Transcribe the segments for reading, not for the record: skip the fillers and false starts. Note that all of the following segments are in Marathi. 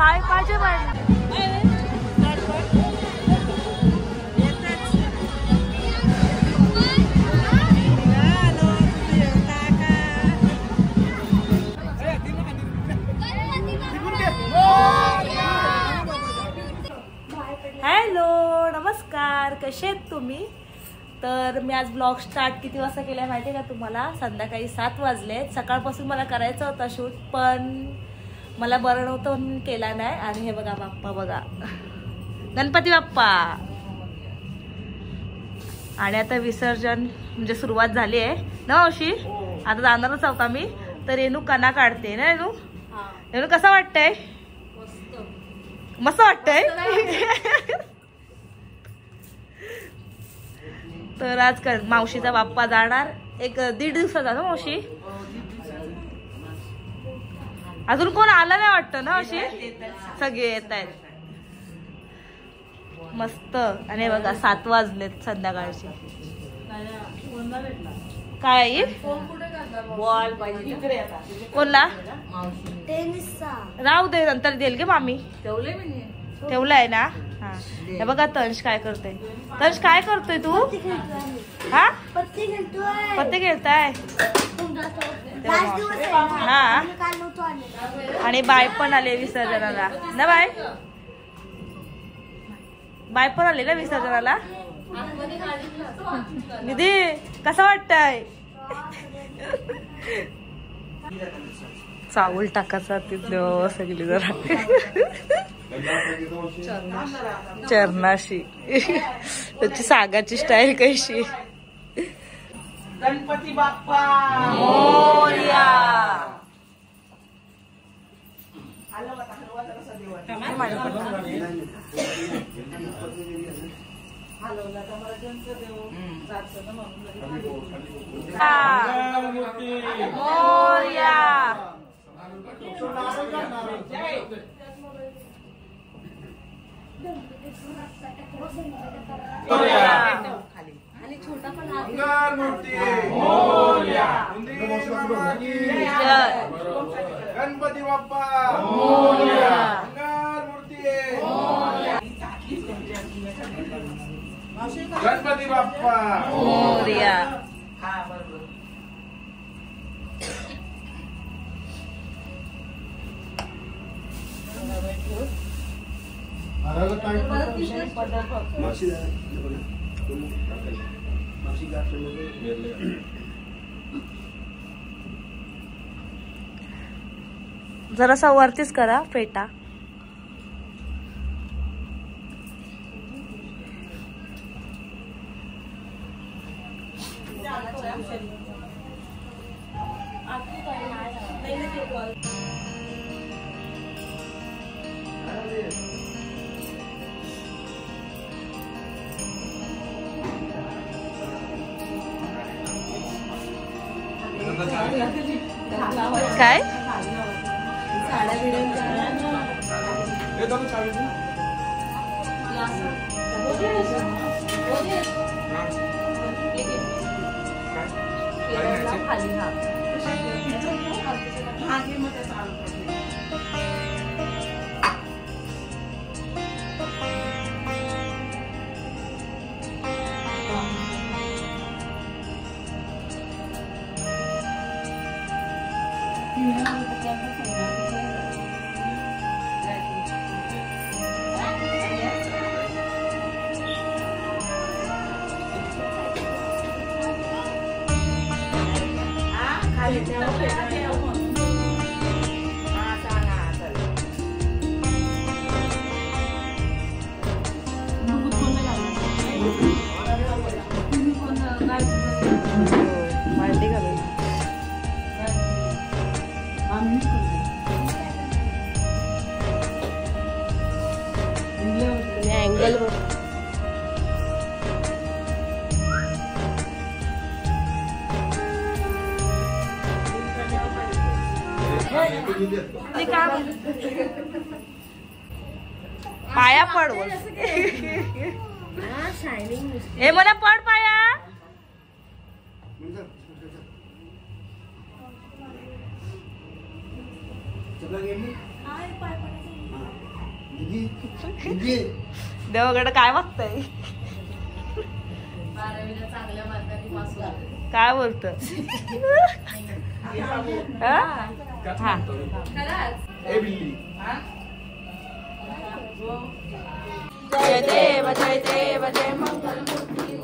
पाय पाहिजे हॅलो नमस्कार, कसे आहेत तुम्ही? तर मी आज ब्लॉग स्टार्ट किती वाजता केलाय माहिती आहे का तुम्हाला? संध्याकाळी 7 वाजले. सकाळपासून मला करायचा होता शूट, पण मला बरं नव्हतं म्हणून केला नाही. आणि हे बघा बाप्पा, बघा गणपती बाप्पा. आणि आता विसर्जन म्हणजे सुरुवात झाली आहे ना मावशी? आता जाणारच आहोत आम्ही. तर रेणू कणा काढते ना. रेणू, रेणू कसं वाटतंय? मस्त वाटतंय. तर आज मावशीचा बाप्पा जाणार 1-1.5 दिवसाचा ना मावशी? अजून कोण आला नाही वाटतं ना मावशी? सगळे येत आहेत मस्त. आणि बघा 7 वाजलेत संध्याकाळचे. काय बॉल पाहिजे कोणला? राहू दे, नंतर देईल गे मामी. ठेवलंय ना. हा, हे बघा तंश काय करतोय. तंश काय करतोय तू? हा, पत्ते खेळताय. हा, आणि बाय पण आले विसर्जनाला ना. बाय पण आले ना विसर्जनाला. निधी कसं वाटतंय? चावल टाकायचा तिथं सगळी जरा चरणाशी. त्याची सागाची स्टाईल कशी. गणपती बाप्पा मोरया. मोरया. गणपती बाप्पा गणपती बाप्पा मोरया. जरासा वरतीच करा फेटा. काय अँगल पाया पड. हे मला पड पाया. देवाकडे काय बघताय? काय बोलत? जय देव जय देव जय मंगल मूर्ती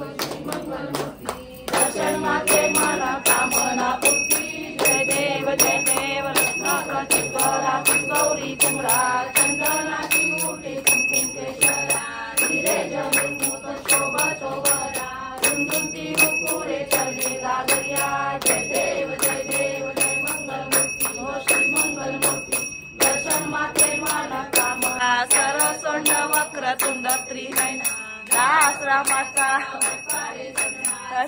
मंगल मूर्ती दर्शन माते माना कामना पूर्ती जय देव रत्नाकराची गौरा गौरी कुमरा चंदनाची मूर्ती कुंकेश्वरा हिरे जमुत शोभा शोभरा झुंझुंती मुकुरे चरणी गागरिया जय देव जय मंगल मूर्ती हो श्री मंगल मूर्ती दर्शन माते माना कामना सरसोंड वक्रतुंड त्रिनयना दास रामाचा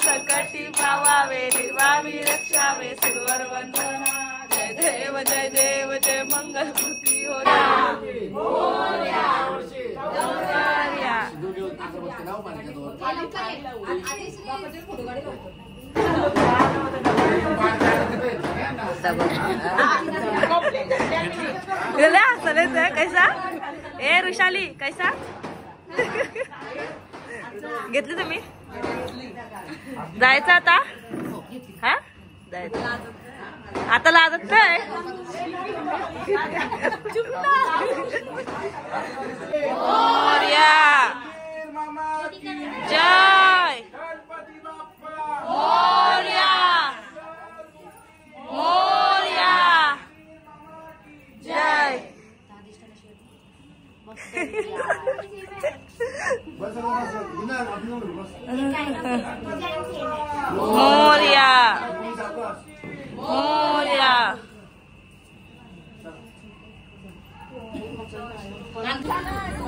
संकटी पावावे निर्वावी रक्षावे सुरवर वंदना जय देव जय मंगल मूर्ती हो कैसा ए ऋषाली कैसा घेतली तुम्ही? जायचं आता? हा जायचं आता लाजत काय? मोरया जय मोरया मोरया जय मोरया मोरया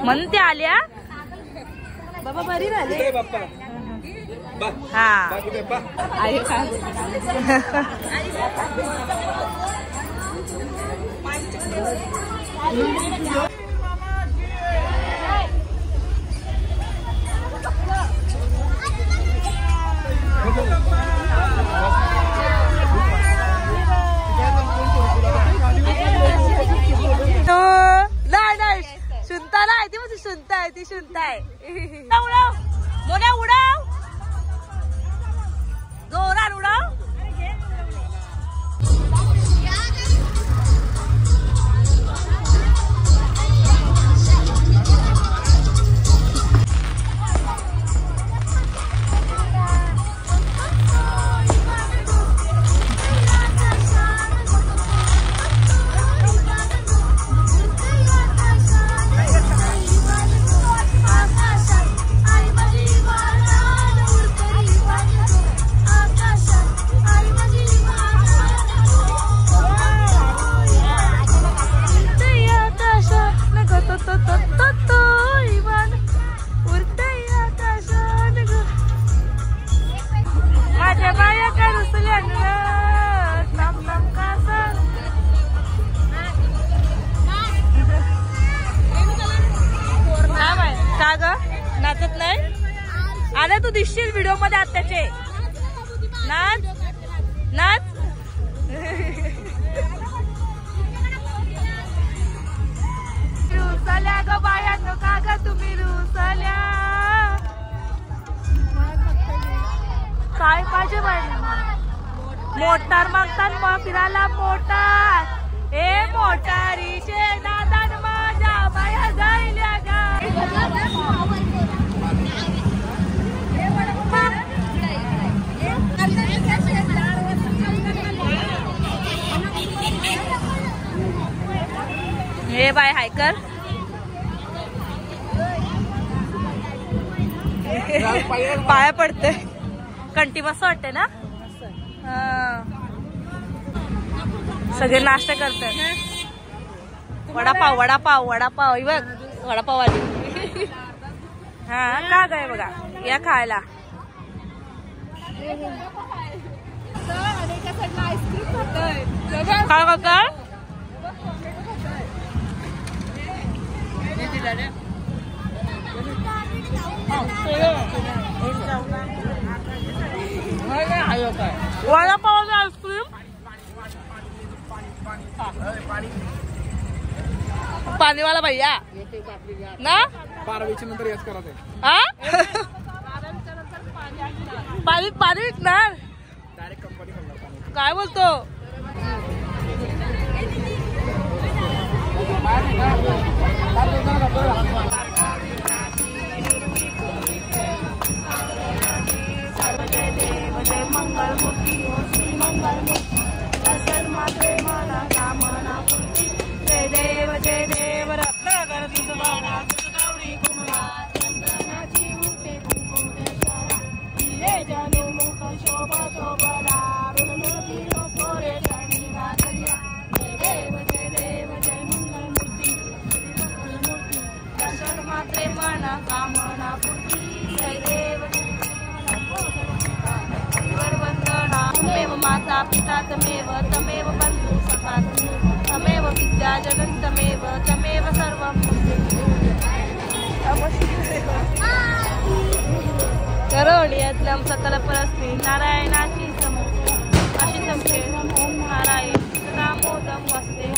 म्हणते आल्या बाबा बरी राहिले हा आई खा सुनता ना ती म्हणजे सुनताय ती सुनताय उडाव मोन्या उडाव जोरात उडाव नाचत नाही आले तू दिसशील व्हिडिओ मध्ये आत्याचे नाच नाच रुसल्या ग बाया का ग तुम्ही रुसल्या काय पाहिजे मोटार मागतात मग फिरायला मोटार ए मोटारीचे दादा माझ्या बाया जायल्या हे बाय हायकर पाया पडते कंटी मस्त वाटते ना सगळे नाश्ता करतात वडापाव वडापाव वडापाव बघ वडापाव आली हा का गय बघा या खायला काय काका वडापाव आईस्क्रीम पाणीवाला भैया ना बारावीच्या नंतर याच करत आहे. पाणी पाणी विकणार डायरेक्ट कंपनी खोलणार. काय बोलतो. जय देव जय देव रत्नाकर तुझवाडा गौरी कुमरा चंदनाची उठे कुंकुमेश्वरा हिरे जनु मुख शोभा शोभला रुणमूर्ती लोकोरे शनी नागरिया जय देव जय मंगलमूर्ती मंगलमूर्ती दर्शन मात्रे मना कामना पूर्ती जय देव वंदना तमेव माता पिता तमेव तमेव बंधु सखा तमेव विद्या जगन् तमेव तमेव सर्वं करोणीयत्लं सकलपरस्मै नारायणाची समो आशितं क्षेमं नारायण रामोदं वस्ते.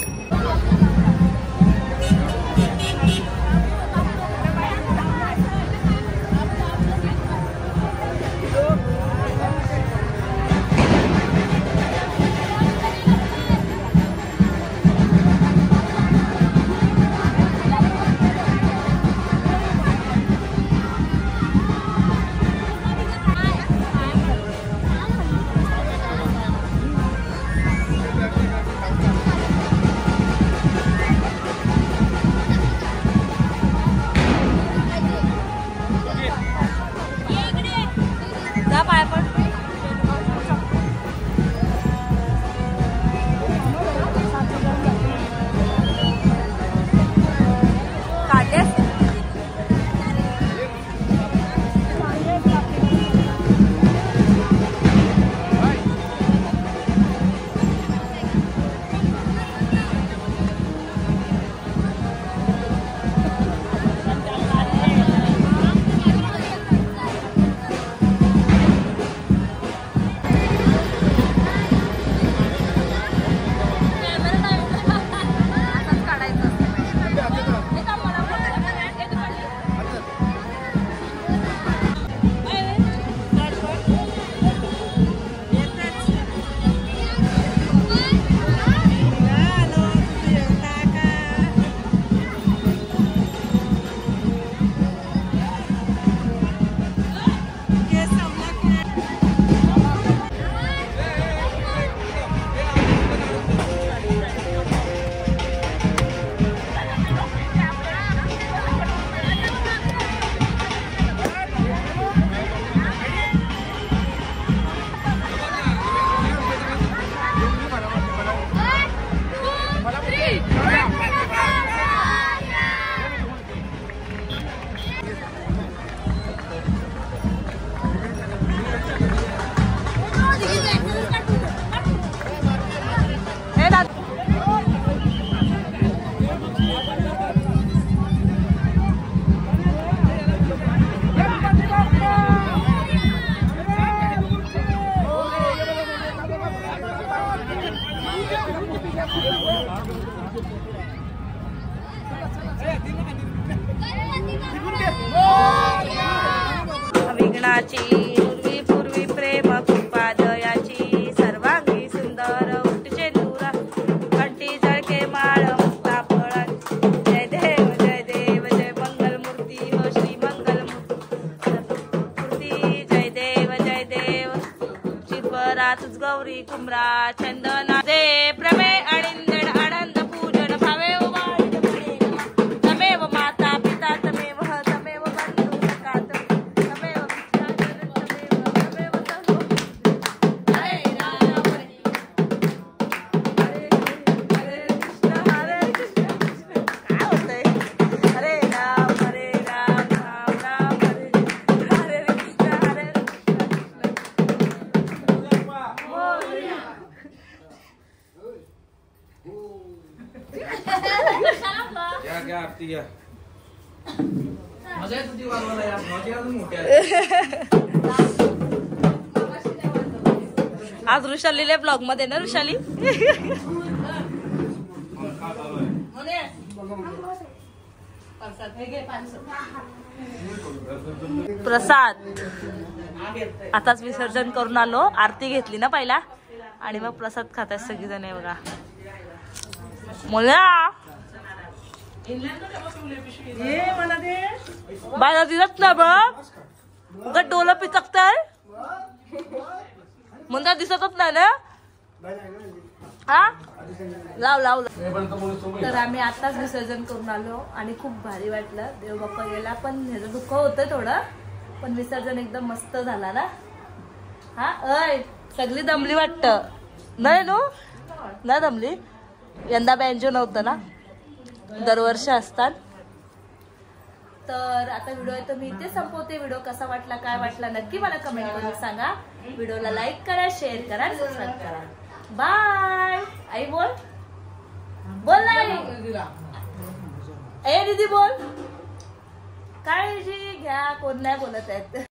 विघ्नाची पूर्वी पूर्वी प्रेम कृपा दयाची सर्वांगी सुंदर उठचे तुरा कंठी जळके माळ मुक्ता फळा जय देव जय मंगलमूर्ती हो श्री मंगलमूर्ती जय देव शिवरा तुझ गौरी कुमरा चंदना जे प्रमे अणिंदड आनंद पूजन भावे तमेव माता पिता तमेव तमेव बंधु सखा तमेव तमेव सर्व हरे राम हरे कृष्ण हरे कृष्ण काय होतंय हरे राम राम राम हरे कृष्ण हरे क्या आरती घ्या. मजा येत होती वाजवायला यार. मजा अजून मोठी आहे. आज ऋषालीला ब्लॉग मध्ये ना ऋषाली प्रसाद आताच विसर्जन करून आलो, आरती घेतली ना पहिला आणि मग प्रसाद खात आहेत सगळीजण. आहे बघा मला बायला दिलत ना बघ उगा डोलं पिचकताय म्हणता दिसतच नाही ना. हा लाव लाव. तर आम्ही आताच विसर्जन करून आलो आणि खूप भारी वाटलं. देव बाप्पा गेला पण ह्याचं दुःख होतं थोडं, पण विसर्जन एकदम मस्त झाला ना. हा अय सगळी दमली वाटतं नाही नो नाही दमली. यंदा बँजो नव्हतं ना, दरवर्षी असतात. तर आता व्हिडिओ आहे तर मी इथे संपवते. व्हिडिओ कसा वाटला काय वाटला नक्की मला कमेंट करून सांगा. व्हिडिओला लाईक करा, शेअर करा, सबस्क्राईब करा. बाय. आई बोल बोल नाही ए दीदी बोल. काळजी घ्या. कोण नाही बोलत आहेत.